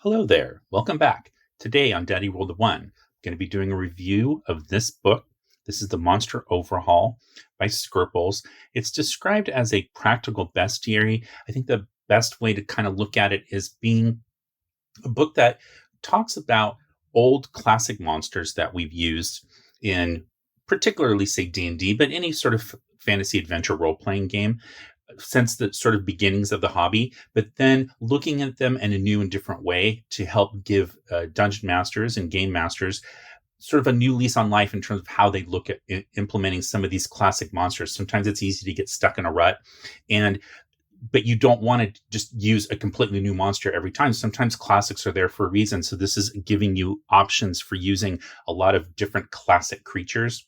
Hello there. Welcome back. Today on Daddy Rolled a One, I'm going to be doing a review of this book. This is The Monster Overhaul by Skerples. It's described as a practical bestiary. I think the best way to kind of look at it is being a book that talks about old classic monsters that we've used in particularly, say, D&D, but any sort of fantasy adventure role-playing game since the sort of beginnings of the hobby, but then looking at them in a new and different way to help give dungeon masters and game masters sort of a new lease on life in terms of how they look at implementing some of these classic monsters. Sometimes it's easy to get stuck in a rut, but you don't want to just use a completely new monster every time. Sometimes classics are there for a reason. So this is giving you options for using a lot of different classic creatures,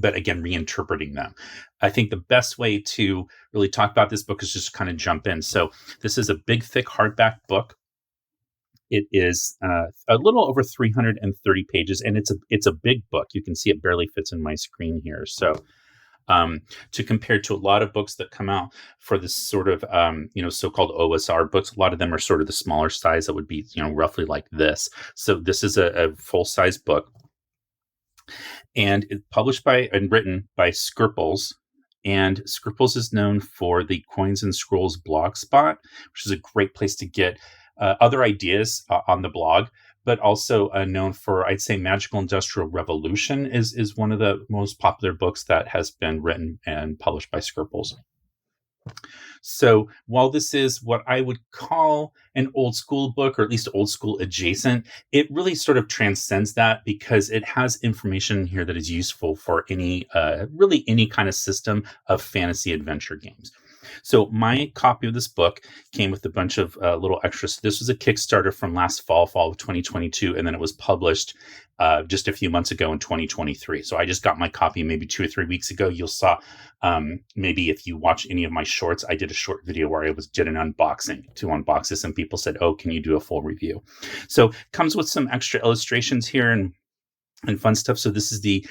but again, reinterpreting them. I think the best way to really talk about this book is just kind of jump in. So this is a big, thick hardback book. It is a little over 330 pages, and it's a big book. You can see it barely fits in my screen here. So to compare to a lot of books that come out for this sort of, so-called OSR books, a lot of them are sort of the smaller size that would be, roughly like this. So this is a full-size book. And it's published by and written by Skerples. And Skerples is known for the Coins and Scrolls blog spot, which is a great place to get other ideas on the blog, but also known for, I'd say, Magical Industrial Revolution is one of the most popular books that has been written and published by Skerples. So while this is what I would call an old school book, or at least old school adjacent, it really sort of transcends that because it has information here that is useful for really any kind of system of fantasy adventure games. So my copy of this book came with a bunch of little extras. This was a Kickstarter from last fall of 2022, and then it was published just a few months ago in 2023. So I just got my copy maybe 2 or 3 weeks ago. You'll saw maybe if you watch any of my shorts, I did a short video where I did an unboxing to unbox this, and people said, "Oh, can you do a full review?" So it comes with some extra illustrations here and fun stuff. So this is the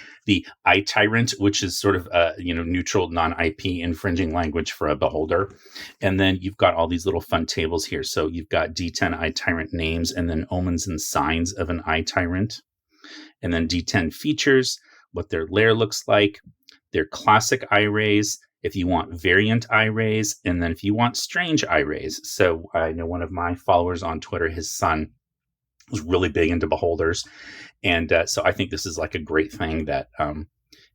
iTyrant, which is sort of neutral, non-IP infringing language for a beholder. And then you've got all these little fun tables here. So you've got D10 iTyrant names, and then omens and signs of an iTyrant, and then D10 features, what their lair looks like, their classic I-rays, if you want variant I-rays, and then if you want strange I-rays. So I know one of my followers on Twitter, his son was really big into beholders. And so I think this is like a great thing that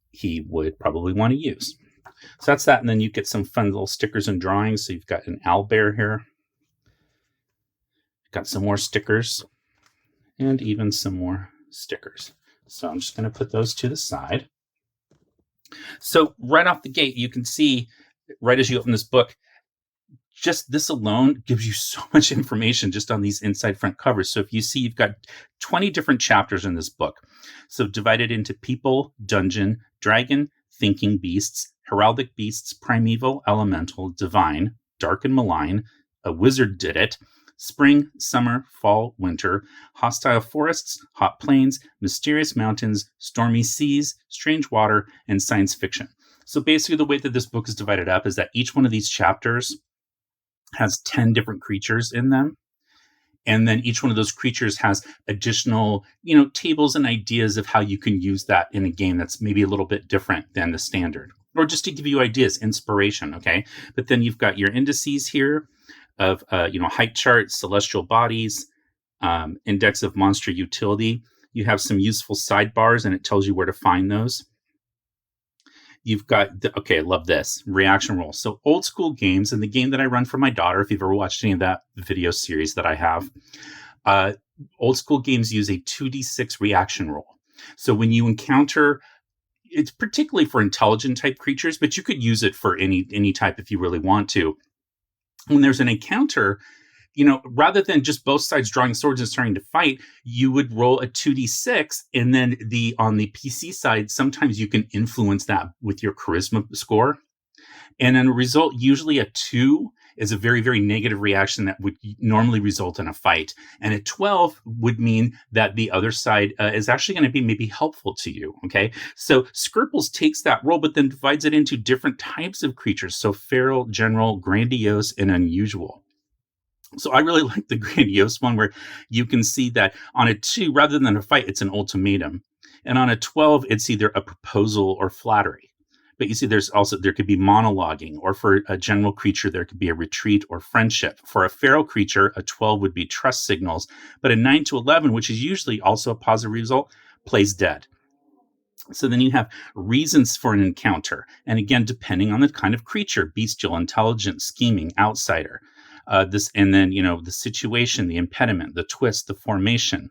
he would probably want to use. So that's that. And then you get some fun little stickers and drawings. So you've got an owlbear here. Got some more stickers and even some more stickers. So I'm just going to put those to the side. So right off the gate, you can see right as you open this book, just this alone gives you so much information just on these inside front covers. So if you see, you've got 20 different chapters in this book. So divided into people, dungeon, dragon, thinking beasts, heraldic beasts, primeval, elemental, divine, dark and malign, a wizard did it, spring, summer, fall, winter, hostile forests, hot plains, mysterious mountains, stormy seas, strange water, and science fiction. So basically the way that this book is divided up is that each one of these chapters has 10 different creatures in them. And then each one of those creatures has additional, tables and ideas of how you can use that in a game that's maybe a little bit different than the standard, or just to give you ideas, inspiration. Okay. But then you've got your indices here of, height charts, celestial bodies, index of monster utility. You have some useful sidebars, and it tells you where to find those. You've got, I love this, reaction roll. So old school games, and the game that I run for my daughter, if you've ever watched any of that video series that I have, old school games use a 2d6 reaction roll. So when you encounter, it's particularly for intelligent type creatures, but you could use it for any type if you really want to. When there's an encounter, rather than just both sides drawing swords and starting to fight, you would roll a 2d6, and then on the PC side, sometimes you can influence that with your charisma score. And then a result, usually a 2 is a very, very negative reaction that would normally result in a fight. And a 12 would mean that the other side is actually going to be maybe helpful to you. Okay. So Skerples takes that roll, but then divides it into different types of creatures. So feral, general, grandiose, and unusual. So I really like the grandiose one where you can see that on a 2, rather than a fight, it's an ultimatum. And on a 12, it's either a proposal or flattery. But you see, there could be monologuing, or for a general creature, there could be a retreat or friendship. For a feral creature, a 12 would be trust signals. But a 9 to 11, which is usually also a positive result, plays dead. So then you have reasons for an encounter. And again, depending on the kind of creature, bestial, intelligent, scheming, outsider. And then, the situation, the impediment, the twist, the formation,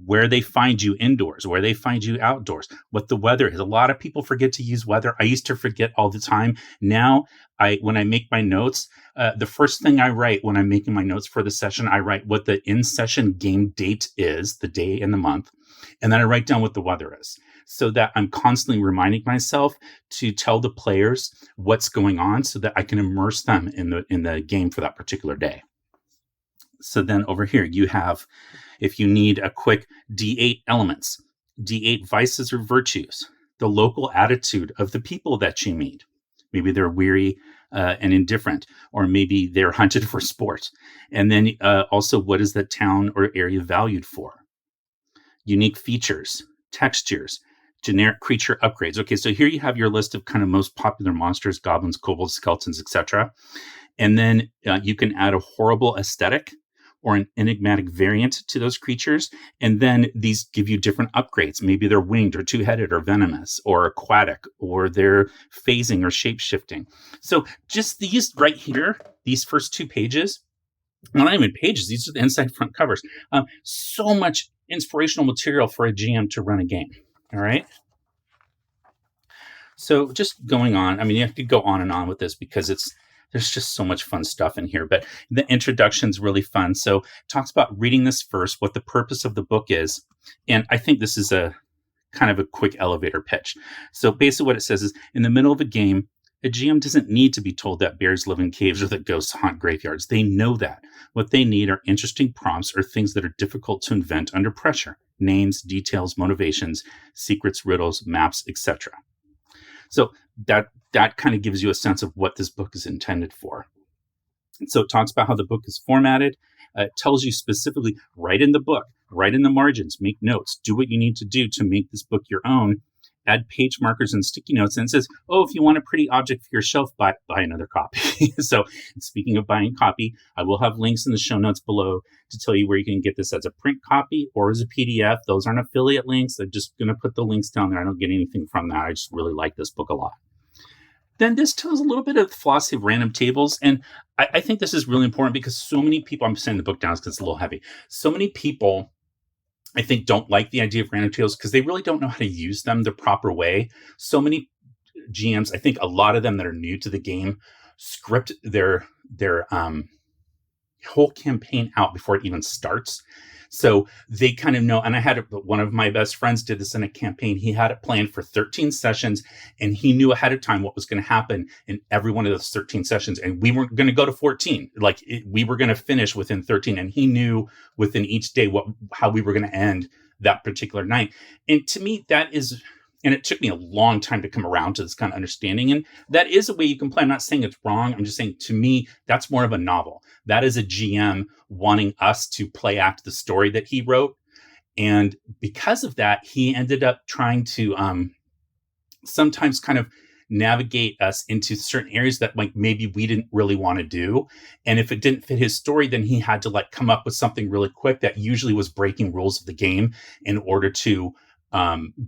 where they find you indoors, where they find you outdoors, what the weather is. A lot of people forget to use weather. I used to forget all the time. Now, when I make my notes, the first thing I write when I'm making my notes for the session, I write what the in-session game date is, the day and the month, and then I write down what the weather is, so that I'm constantly reminding myself to tell the players what's going on, so that I can immerse them in the game for that particular day. So then over here you have, if you need a quick D8 elements, D8 vices or virtues, the local attitude of the people that you meet. Maybe they're weary and indifferent, or maybe they're hunted for sport. And then also, what is the town or area valued for? Unique features, textures, generic creature upgrades. Okay, so here you have your list of kind of most popular monsters: goblins, kobolds, skeletons, etc. And then you can add a horrible aesthetic or an enigmatic variant to those creatures. And then these give you different upgrades. Maybe they're winged or two-headed or venomous or aquatic, or they're phasing or shape-shifting. So just these right here, these first 2 pages, not even pages, these are the inside front covers. So much inspirational material for a GM to run a game. All right. So just going on, I mean, you have to go on and on with this because there's just so much fun stuff in here, but the introduction's really fun. So it talks about reading this first, what the purpose of the book is. And I think this is a kind of a quick elevator pitch. So basically what it says is, in the middle of a game, a GM doesn't need to be told that bears live in caves or that ghosts haunt graveyards. They know that. What they need are interesting prompts or things that are difficult to invent under pressure: names, details, motivations, secrets, riddles, maps, etc. So that kind of gives you a sense of what this book is intended for. And so it talks about how the book is formatted. It tells you specifically, write in the book, write in the margins, make notes, do what you need to do to make this book your own. Add page markers and sticky notes. And it says, if you want a pretty object for your shelf, buy another copy. So speaking of buying copy, I will have links in the show notes below to tell you where you can get this as a print copy or as a PDF. Those aren't affiliate links. I'm just going to put the links down there. I don't get anything from that. I just really like this book a lot. Then this tells a little bit of the philosophy of random tables. And I think this is really important because so many people, I'm sending the book down because it's a little heavy. So many people, I think, don't like the idea of random tables because they really don't know how to use them the proper way. So many GMs, I think a lot of them that are new to the game, script their whole campaign out before it even starts. So they kind of know, and I had one of my best friends did this in a campaign. He had it planned for 13 sessions, and he knew ahead of time what was going to happen in every one of those 13 sessions. And we weren't going to go to 14. We were going to finish within 13, and he knew within each day how we were going to end that particular night. And to me, that is, and it took me a long time to come around to this kind of understanding. And that is a way you can play. I'm not saying it's wrong. I'm just saying, to me, that's more of a novel. That is a GM wanting us to play act the story that he wrote. And because of that, he ended up trying to sometimes kind of navigate us into certain areas that maybe we didn't really want to do. And if it didn't fit his story, then he had to come up with something really quick that usually was breaking rules of the game in order to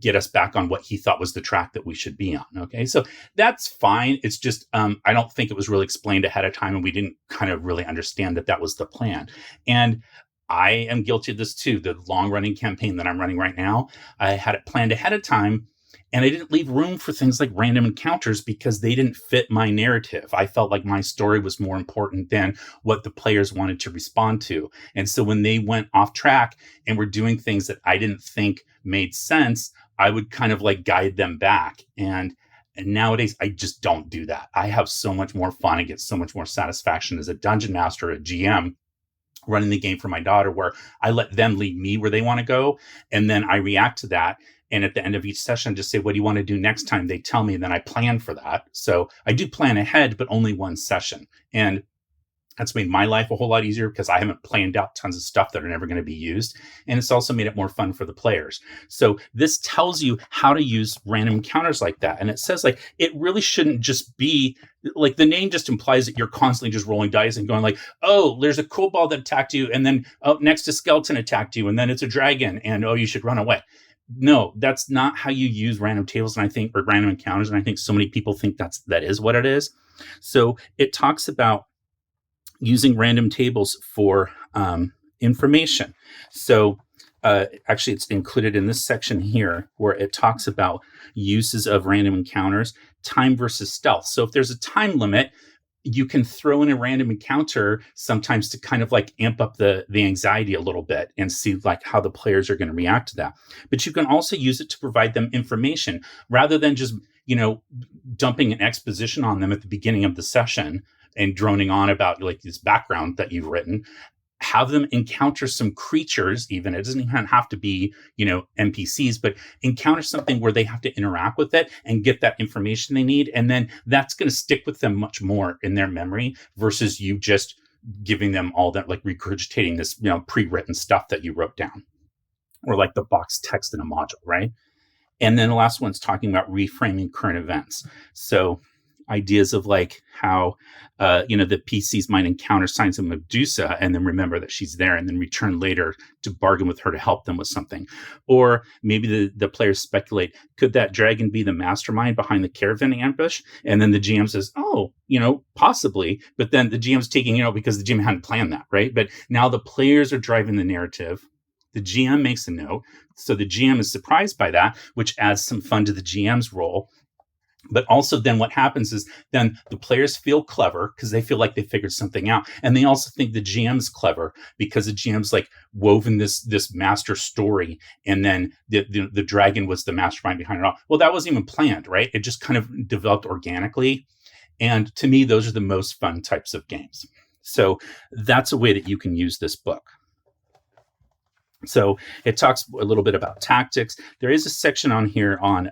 get us back on what he thought was the track that we should be on. Okay, so that's fine. It's just I don't think it was really explained ahead of time, and we didn't kind of really understand that was the plan. And I am guilty of this too. The long-running campaign that I'm running right now, I had it planned ahead of time, and I didn't leave room for things like random encounters because they didn't fit my narrative. I felt like my story was more important than what the players wanted to respond to. And so when they went off track and were doing things that I didn't think made sense, I would kind of guide them back. And nowadays, I just don't do that. I have so much more fun and get so much more satisfaction as a dungeon master, a GM, running the game for my daughter, where I let them lead me where they want to go. And then I react to that. And at the end of each session, just say, what do you want to do next time? They tell me, and then I plan for that. So I do plan ahead, but only one session. And That's made my life a whole lot easier because I haven't planned out tons of stuff that are never going to be used. And it's also made it more fun for the players. So this tells you how to use random encounters like that. And it says like, it really shouldn't just be like, the name just implies that you're constantly just rolling dice and going like, oh, there's a kobold that attacked you. And then next a skeleton attacked you. And then it's a dragon. And oh, you should run away. No, that's not how you use random tables. And I think, or random encounters. And I think so many people think that is what it is. So it talks about using random tables for information. So actually, it's included in this section here where it talks about uses of random encounters, time versus stealth. So if there's a time limit, you can throw in a random encounter sometimes to kind of like amp up the anxiety a little bit and see like how the players are going to react to that. But you can also use it to provide them information rather than just, dumping an exposition on them at the beginning of the session and droning on about like this background that you've written. Have them encounter some creatures, even it doesn't even have to be, NPCs, but encounter something where they have to interact with it and get that information they need. And then that's going to stick with them much more in their memory versus you just giving them all that, like regurgitating this, pre-written stuff that you wrote down, or like the box text in a module, right? And then the last one's talking about reframing current events. So ideas of like how, the PCs might encounter signs of Medusa and then remember that she's there and then return later to bargain with her to help them with something. Or maybe the players speculate, could that dragon be the mastermind behind the caravan ambush? And then the GM says, oh, possibly. But then the GM's taking, because the GM hadn't planned that, right? But now the players are driving the narrative. The GM makes a note. So the GM is surprised by that, which adds some fun to the GM's role. But also then what happens is then the players feel clever because they feel like they figured something out. And they also think the GM's clever because the GM's like woven this master story. And then the dragon was the mastermind behind it all. Well, that wasn't even planned, right? It just kind of developed organically. And to me, those are the most fun types of games. So that's a way that you can use this book. So it talks a little bit about tactics. There is a section on here on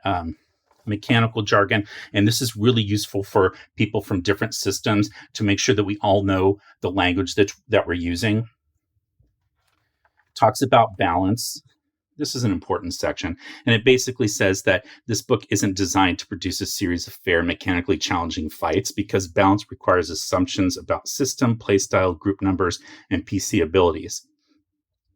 mechanical jargon, and this is really useful for people from different systems to make sure that we all know the language that we're using. Talks about balance. This is an important section, and it basically says that this book isn't designed to produce a series of fair, mechanically challenging fights because balance requires assumptions about system, playstyle, group numbers, and PC abilities.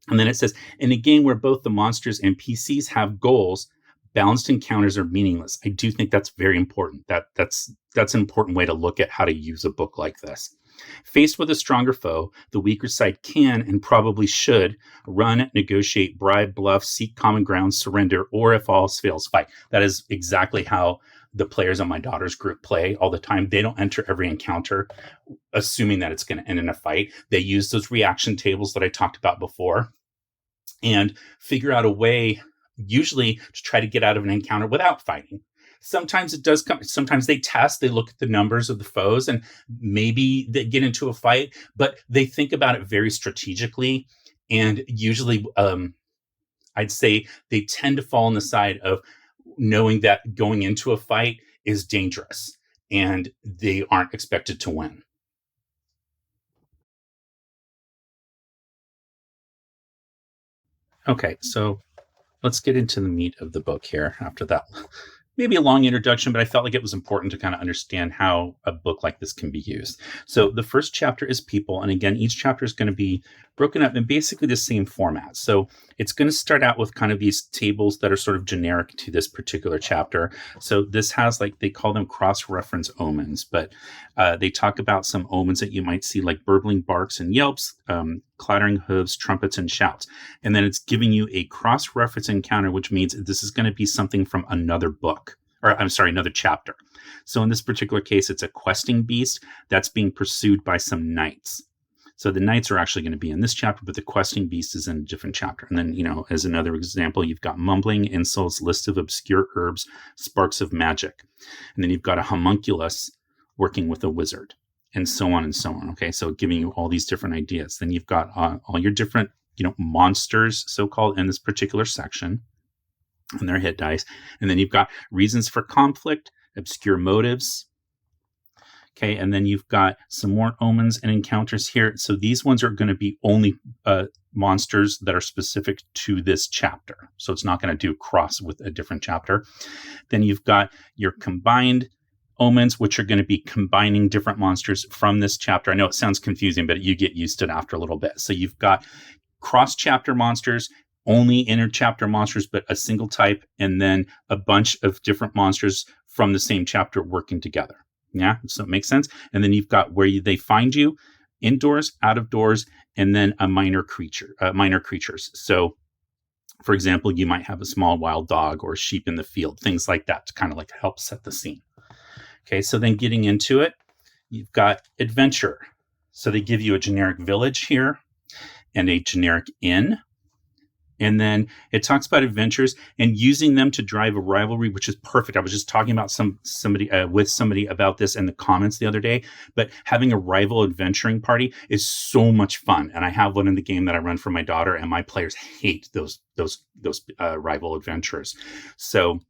And then it says, in a game where both the monsters and PCs have goals, balanced encounters are meaningless. I do think that's very important. That's an important way to look at how to use a book like this. Faced with a stronger foe, the weaker side can and probably should run, negotiate, bribe, bluff, seek common ground, surrender, or if all else fails, fight. That is exactly how the players on my daughter's group play all the time. They don't enter every encounter assuming that it's going to end in a fight. They use those reaction tables that I talked about before and figure out a way usually to try to get out of an encounter without fighting. Sometimes it does come. Sometimes they test, they look at the numbers of the foes and maybe they get into a fight, but they think about it very strategically. And usually I'd say they tend to fall on the side of knowing that going into a fight is dangerous and they aren't expected to win. Okay, so let's get into the meat of the book here after that. Maybe a long introduction, but I felt like it was important to kind of understand how a book like this can be used. So the first chapter is people. And again, each chapter is going to be broken up in basically the same format. So it's going to start out with kind of these tables that are sort of generic to this particular chapter. So this has like, they call them cross-reference omens, but they talk about some omens that you might see like burbling barks and yelps, clattering hooves, trumpets, and shouts. And then it's giving you a cross-reference encounter, which means this is going to be something from another book, or I'm sorry, another chapter. So in this particular case, it's a questing beast that's being pursued by some knights. So the knights are actually going to be in this chapter, but the questing beast is in a different chapter. And then, as another example, you've got mumbling, insults, list of obscure herbs, sparks of magic. And then you've got a homunculus working with a wizard, and so on and so on. Okay, so giving you all these different ideas. Then you've got all your different, monsters, so-called, in this particular section, and their hit dice. And then you've got reasons for conflict, obscure motives. Okay, and then you've got some more omens and encounters here. So these ones are going to be only monsters that are specific to this chapter. So it's not going to do cross with a different chapter. Then you've got your combined omens, which are going to be combining different monsters from this chapter. I know it sounds confusing, but you get used to it after a little bit. So you've got cross-chapter monsters, only inter-chapter monsters, but a single type, and then a bunch of different monsters from the same chapter working together. Yeah, so it makes sense. And then you've got where they find you, indoors, out of doors, and then a minor creatures. So, for example, you might have a small wild dog or sheep in the field, things like that, to kind of like help set the scene. Okay, so then getting into it, you've got adventure. So they give you a generic village here and a generic inn. And then it talks about adventures and using them to drive a rivalry, which is perfect. I was just talking about somebody about this in the comments the other day. But having a rival adventuring party is so much fun, and I have one in the game that I run for my daughter, and my players hate those rival adventurers. So,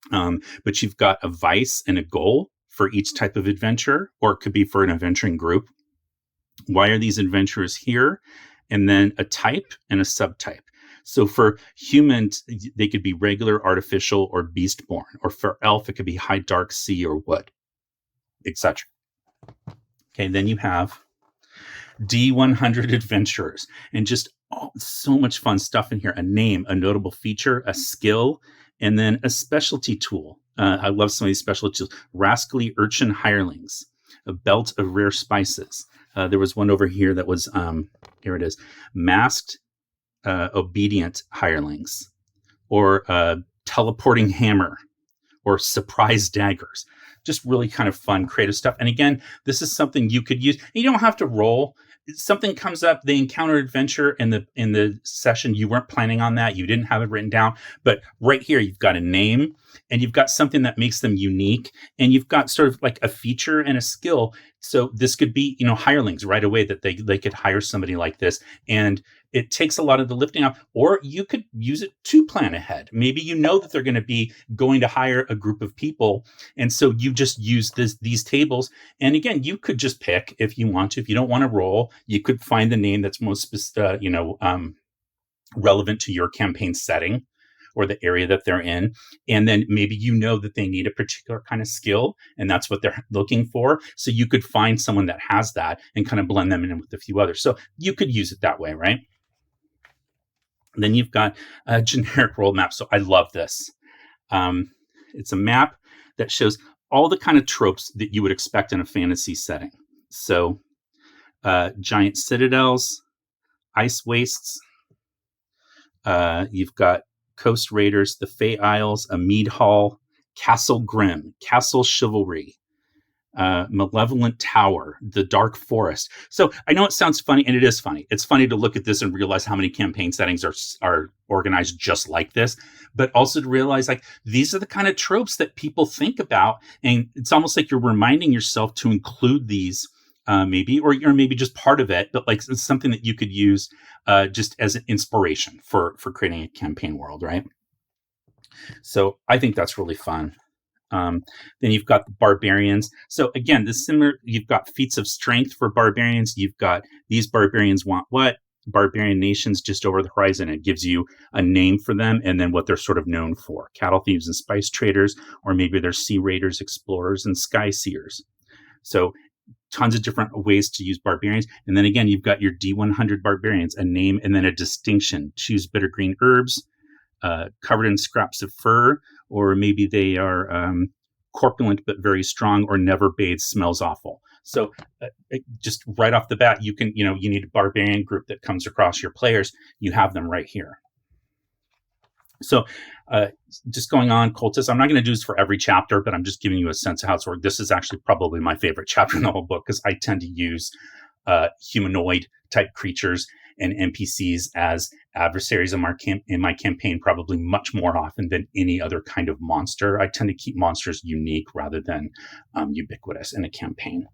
but you've got a vice and a goal for each type of adventure, or it could be for an adventuring group. Why are these adventurers here? And then a type and a subtype. So for humans, they could be regular, artificial, or beastborn. Or for elf, it could be high, dark, sea, or wood, etc. Okay, then you have D100 adventurers. And just so much fun stuff in here. A name, a notable feature, a skill, and then a specialty tool. I love some of these specialty tools. Rascally urchin hirelings. A belt of rare spices. There was one over here that was, here it is, masked obedient hirelings, or teleporting hammer, or surprise daggers. Just really kind of fun, creative stuff. And again, this is something you could use. You don't have to roll. Something comes up, they encounter adventure in the session. You weren't planning on that. You didn't have it written down. But right here, you've got a name, and you've got something that makes them unique, and you've got sort of like a feature and a skill. So this could be, hirelings right away, that they could hire somebody like this. And it takes a lot of the lifting off, or you could use it to plan ahead. Maybe you know that they're going to be going to hire a group of people. And so you just use these tables. And again, you could just pick if you want to. If you don't want to roll, you could find the name that's most, relevant to your campaign setting or the area that they're in. And then maybe that they need a particular kind of skill, and that's what they're looking for. So you could find someone that has that and kind of blend them in with a few others. So you could use it that way, right? Then you've got a generic role map. So I love this. It's a map that shows all the kind of tropes that you would expect in a fantasy setting. So giant citadels, ice wastes. You've got coast raiders, the Fey Isles, a mead hall, Castle Grim, Castle Chivalry, Malevolent Tower, the Dark Forest. So I know it sounds funny, and it is funny. It's funny to look at this and realize how many campaign settings are organized just like this, but also to realize like these are the kind of tropes that people think about, and it's almost like you're reminding yourself to include these. Maybe, or maybe just part of it, but like it's something that you could use just as an inspiration for creating a campaign world, right? So I think that's really fun. Then you've got the barbarians. So again, you've got feats of strength for barbarians. You've got these barbarians want what? Barbarian nations just over the horizon. It gives you a name for them and then what they're sort of known for. Cattle thieves and spice traders, or maybe they're sea raiders, explorers, and sky seers. So tons of different ways to use barbarians. And then again, you've got your D100 barbarians, a name and then a distinction. Choose bitter green herbs, covered in scraps of fur, or maybe they are corpulent but very strong, or never bathed, smells awful. So just right off the bat, you need a barbarian group that comes across your players. You have them right here. So just going on, cultists, I'm not going to do this for every chapter, but I'm just giving you a sense of how it's worked. This is actually probably my favorite chapter in the whole book, because I tend to use humanoid type creatures and NPCs as adversaries in my campaign probably much more often than any other kind of monster. I tend to keep monsters unique rather than ubiquitous in a campaign.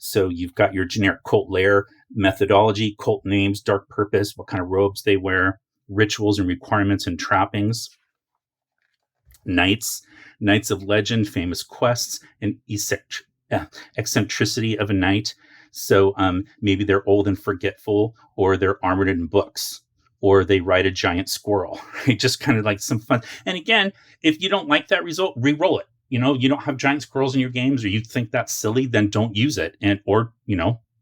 So you've got your generic cult lair methodology, cult names, dark purpose, what kind of robes they wear, rituals and requirements and trappings, knights of legend, famous quests, and eccentricity of a knight. So maybe they're old and forgetful, or they're armored in books, or they ride a giant squirrel. Right? Just kind of like some fun. And again, if you don't like that result, re-roll it. You don't have giant squirrels in your games, or you think that's silly, then don't use it. Or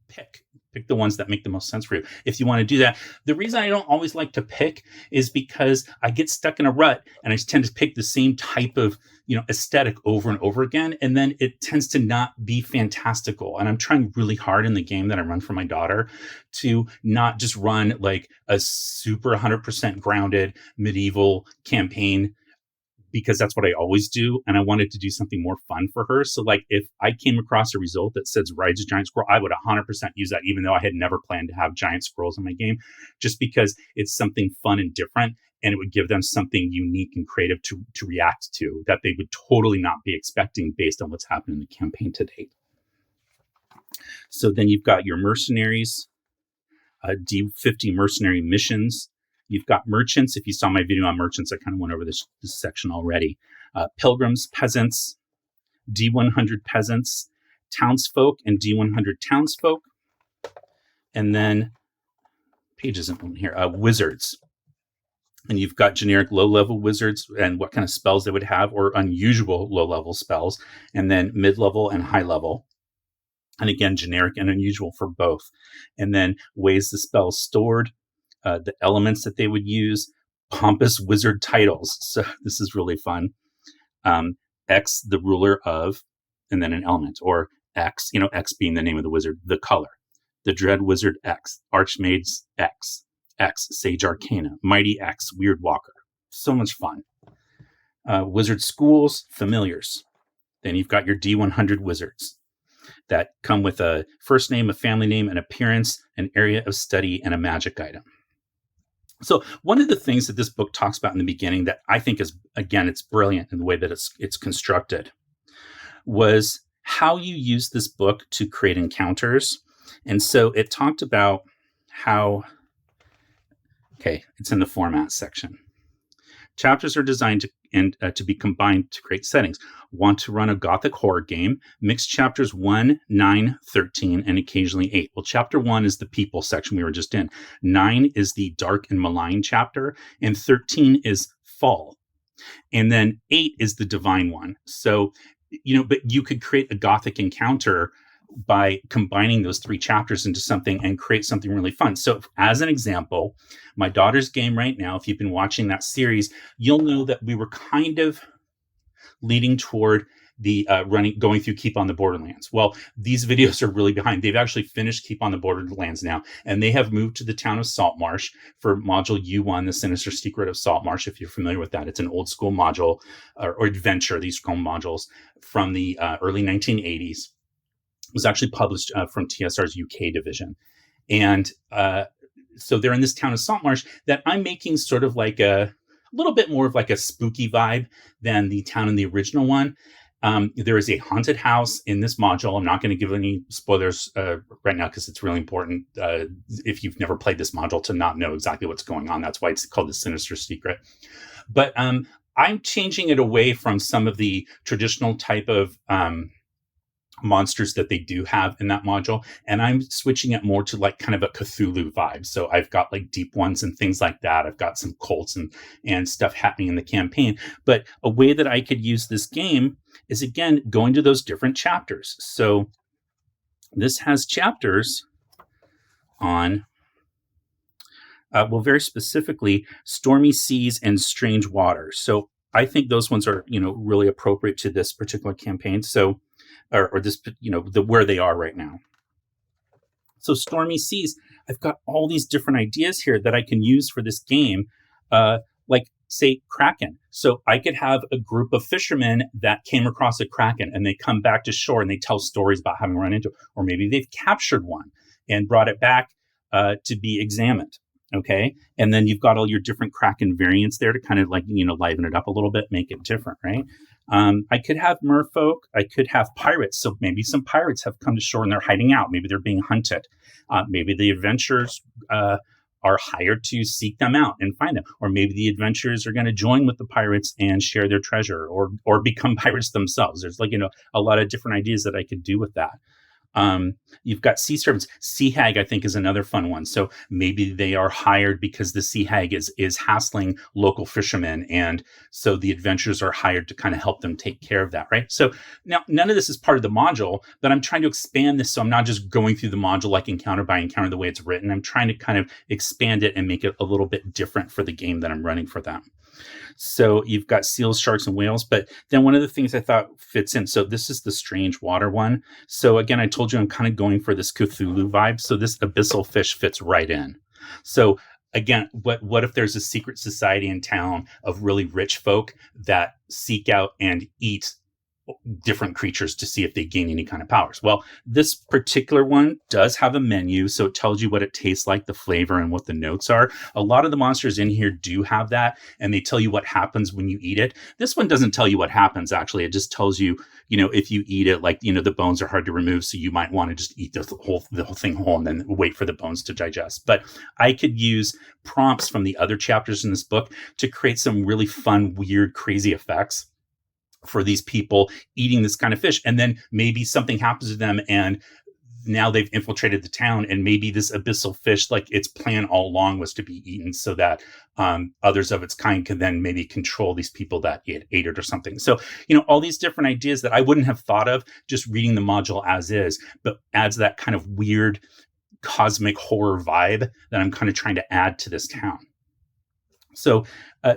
pick the ones that make the most sense for you. If you want to do that, the reason I don't always like to pick is because I get stuck in a rut and I tend to pick the same type of, aesthetic over and over again. And then it tends to not be fantastical. And I'm trying really hard in the game that I run for my daughter to not just run like a super 100% grounded medieval campaign, because that's what I always do. And I wanted to do something more fun for her. So like if I came across a result that says rides a giant squirrel, I would 100% use that, even though I had never planned to have giant squirrels in my game, just because it's something fun and different. And it would give them something unique and creative to react to that they would totally not be expecting based on what's happened in the campaign to date. So then you've got your mercenaries, D50 mercenary missions. You've got merchants. If you saw my video on merchants, I kind of went over this section already. Pilgrims, peasants, D100 peasants, townsfolk, and D100 townsfolk. And then, page isn't on here, wizards. And you've got generic low-level wizards and what kind of spells they would have, or unusual low-level spells, and then mid-level and high-level. And again, generic and unusual for both. And then ways the spell is stored, the elements that they would use, pompous wizard titles. So this is really fun. X, the ruler of, and then an element, or X, X being the name of the wizard, the color. The Dread Wizard X, Archmage X, Sage Arcana, Mighty X, Weird Walker. So much fun. Wizard schools, familiars. Then you've got your D100 wizards that come with a first name, a family name, an appearance, an area of study, and a magic item. So one of the things that this book talks about in the beginning that I think is, again, it's brilliant in the way that it's constructed, was how you use this book to create encounters. And so it talked about how, it's in the format section. Chapters are designed to be combined to create settings. Want to run a gothic horror game? Mix chapters 1, 9, 13, and occasionally 8. Well, chapter 1 is the people section we were just in. 9 is the dark and malign chapter, and 13 is fall. And then 8 is the divine one. So, but you could create a gothic encounter by combining those 3 chapters into something and create something really fun. So as an example, my daughter's game right now, if you've been watching that series, you'll know that we were kind of leading toward the going through Keep on the Borderlands. Well, these videos are really behind. They've actually finished Keep on the Borderlands now, and they have moved to the town of Saltmarsh for module U1, The Sinister Secret of Saltmarsh. If you're familiar with that, it's an old school module or adventure. These are called modules from the early 1980s. It was actually published from TSR's UK division. And so they're in this town of Saltmarsh that I'm making sort of like a little bit more of like a spooky vibe than the town in the original one. There is a haunted house in this module. I'm not going to give any spoilers right now because it's really important if you've never played this module to not know exactly what's going on. That's why it's called The Sinister Secret. But I'm changing it away from some of the traditional type of monsters that they do have in that module, and I'm switching it more to like kind of a Cthulhu vibe. So I've got like deep ones and things like that. I've got some cults and stuff happening in the campaign. But a way that I could use this game is, again, going to those different chapters. So this has chapters on very specifically Stormy Seas and Strange Waters. So I think those ones are really appropriate to this particular campaign. So or this, where they are right now. So Stormy Seas, I've got all these different ideas here that I can use for this game, like, say, Kraken. So I could have a group of fishermen that came across a Kraken, and they come back to shore and they tell stories about having run into it. Or maybe they've captured one and brought it back to be examined. Okay. And then you've got all your different Kraken variants there to kind of like, liven it up a little bit, make it different, right? I could have merfolk. I could have pirates. So maybe some pirates have come to shore and they're hiding out. Maybe they're being hunted. Maybe the adventurers are hired to seek them out and find them. Or maybe the adventurers are going to join with the pirates and share their treasure, or become pirates themselves. There's a lot of different ideas that I could do with that. You've got sea serpents. Sea hag, I think, is another fun one. So maybe they are hired because the sea hag is hassling local fishermen, and so the adventurers are hired to kind of help them take care of that, right? So now none of this is part of the module, but I'm trying to expand this, so I'm not just going through the module like encounter by encounter the way it's written. I'm trying to kind of expand it and make it a little bit different for the game that I'm running for them. So you've got seals, sharks, and whales. But then one of the things I thought fits in. So this is the strange water one. So again, I told you I'm kind of going for this Cthulhu vibe. So this abyssal fish fits right in. So again, what if there's a secret society in town of really rich folk that seek out and eat different creatures to see if they gain any kind of powers? Well, this particular one does have a menu, so it tells you what it tastes like, the flavor, and what the notes are. A lot of the monsters in here do have that, and they tell you what happens when you eat it. This one doesn't tell you what happens, actually. It just tells you, if you eat it, the bones are hard to remove, so you might want to just eat the whole thing whole and then wait for the bones to digest. But I could use prompts from the other chapters in this book to create some really fun, weird, crazy effects for these people eating this kind of fish. And then maybe something happens to them and now they've infiltrated the town, and maybe this abyssal fish, like its plan all along was to be eaten so that others of its kind can then maybe control these people that ate it or something. So, all these different ideas that I wouldn't have thought of just reading the module as is, but adds that kind of weird cosmic horror vibe that I'm kind of trying to add to this town. So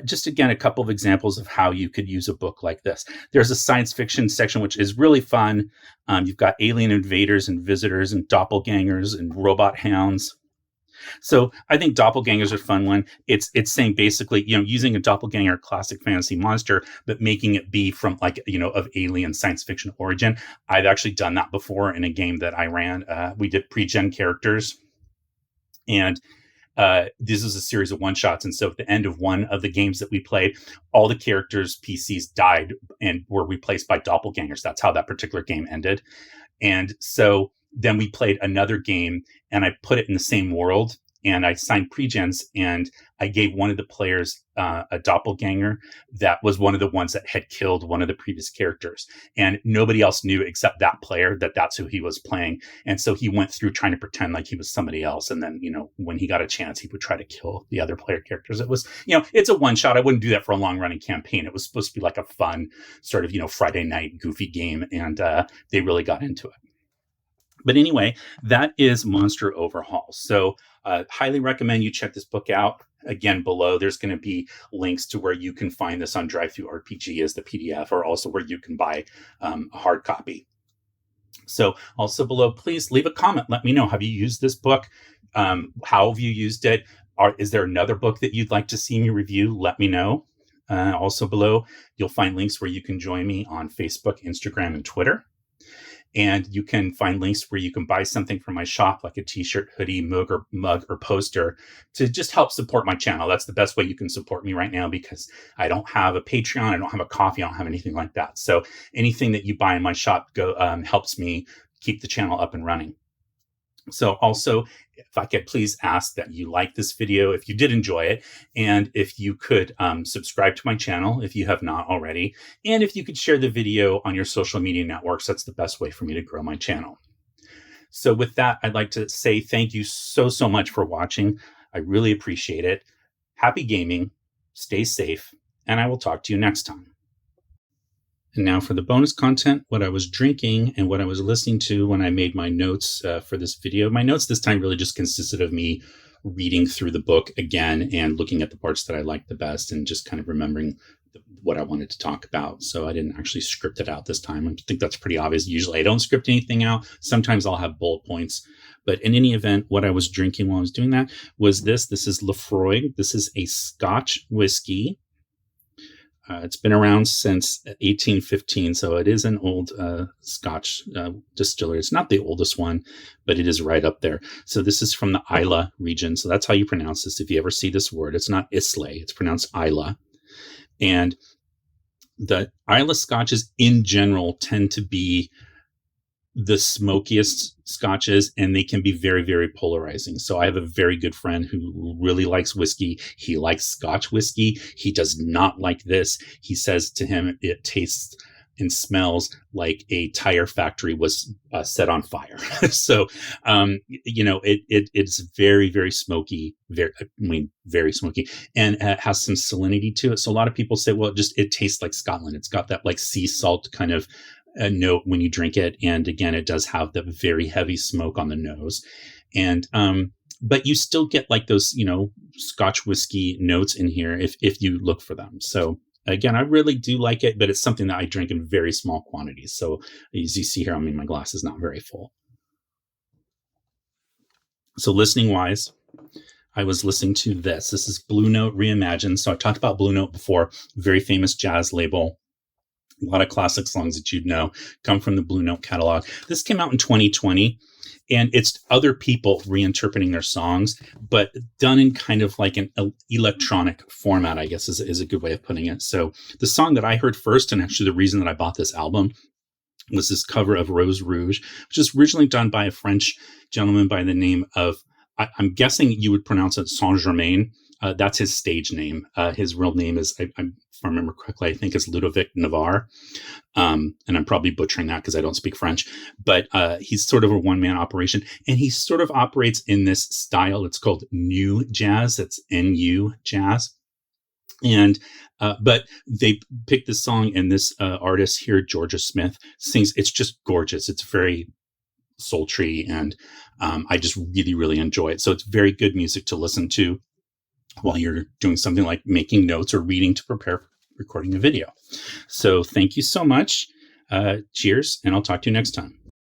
just again, a couple of examples of how you could use a book like this. There's a science fiction section, which is really fun. You've got alien invaders and visitors and doppelgangers and robot hounds. So I think doppelgangers are a fun one. It's saying basically, using a doppelganger classic fantasy monster, but making it be from of alien science fiction origin. I've actually done that before in a game that I ran. We did pre-gen characters, and this is a series of one-shots. And so at the end of one of the games that we played, all the characters' PCs died and were replaced by doppelgangers. That's how that particular game ended. And so then we played another game, and I put it in the same world, and I signed pre-gens, and I gave one of the players a doppelganger that was one of the ones that had killed one of the previous characters. And nobody else knew except that player that that's who he was playing. And so he went through trying to pretend like he was somebody else. And then, when he got a chance, he would try to kill the other player characters. It was, it's a one shot. I wouldn't do that for a long running campaign. It was supposed to be like a fun sort of, Friday night goofy game. And they really got into it. But anyway, that is Monster Overhaul. So highly recommend you check this book out. Again, below, there's going to be links to where you can find this on DriveThruRPG as the PDF, or also where you can buy a hard copy. So also below, please leave a comment. Let me know. Have you used this book? How have you used it? Is there another book that you'd like to see me review? Let me know. Also below, you'll find links where you can join me on Facebook, Instagram, and Twitter. And you can find links where you can buy something from my shop, like a t-shirt, hoodie, mug, or poster, to just help support my channel. That's the best way you can support me right now, because I don't have a Patreon, I don't have a coffee, I don't have anything like that. So anything that you buy in my shop helps me keep the channel up and running. So also, if I could please ask that you like this video if you did enjoy it, and if you could subscribe to my channel if you have not already, and if you could share the video on your social media networks. That's the best way for me to grow my channel. So with that, I'd like to say thank you so much for watching. I really appreciate it. Happy gaming, stay safe, and I will talk to you next time. And now for the bonus content, what I was drinking and what I was listening to when I made my notes for this video. My notes this time really just consisted of me reading through the book again and looking at the parts that I liked the best and just kind of remembering what I wanted to talk about. So I didn't actually script it out this time. I think that's pretty obvious. Usually I don't script anything out. Sometimes I'll have bullet points. But in any event, what I was drinking while I was doing that was this. This is Lefroy. This is a Scotch whiskey. It's been around since 1815, so it is an old Scotch distillery. It's not the oldest one, but it is right up there. So this is from the Islay region. So that's how you pronounce this. If you ever see this word, it's not Islay, it's pronounced Islay. And the Islay Scotches in general tend to be the smokiest scotches, and they can be very, very polarizing. So I have a very good friend who really likes whiskey. He likes Scotch whiskey. He does not like this. He says to him, it tastes and smells like a tire factory was set on fire. So, it's very, very smoky, very smoky, and has some salinity to it. So a lot of people say, well, it tastes like Scotland. It's got that like sea salt kind of a note when you drink it. And again, it does have the very heavy smoke on the nose. And, but you still get like those, Scotch whiskey notes in here if you look for them. So again, I really do like it, but it's something that I drink in very small quantities. So as you see here, my glass is not very full. So listening wise, I was listening to this. This is Blue Note Reimagined. So I talked about Blue Note before, very famous jazz label. A lot of classic songs that you'd know come from the Blue Note catalog. This came out in 2020, and it's other people reinterpreting their songs, but done in kind of like an electronic format, I guess is a good way of putting it. So the song that I heard first, and actually the reason that I bought this album, was this cover of Rose Rouge, which was originally done by a French gentleman by the name of, I'm guessing you would pronounce it Saint-Germain. That's his stage name. His real name is, if I remember correctly, I think it's Ludovic Navarre. And I'm probably butchering that because I don't speak French. But he's sort of a one-man operation. And he sort of operates in this style. It's called Nu Jazz. That's N-U Jazz. And but they picked this song, and this artist here, Georgia Smith, sings. It's just gorgeous. It's very sultry, and I just really, really enjoy it. So it's very good music to listen to while you're doing something like making notes or reading to prepare for recording a video. So thank you so much. Cheers, and I'll talk to you next time.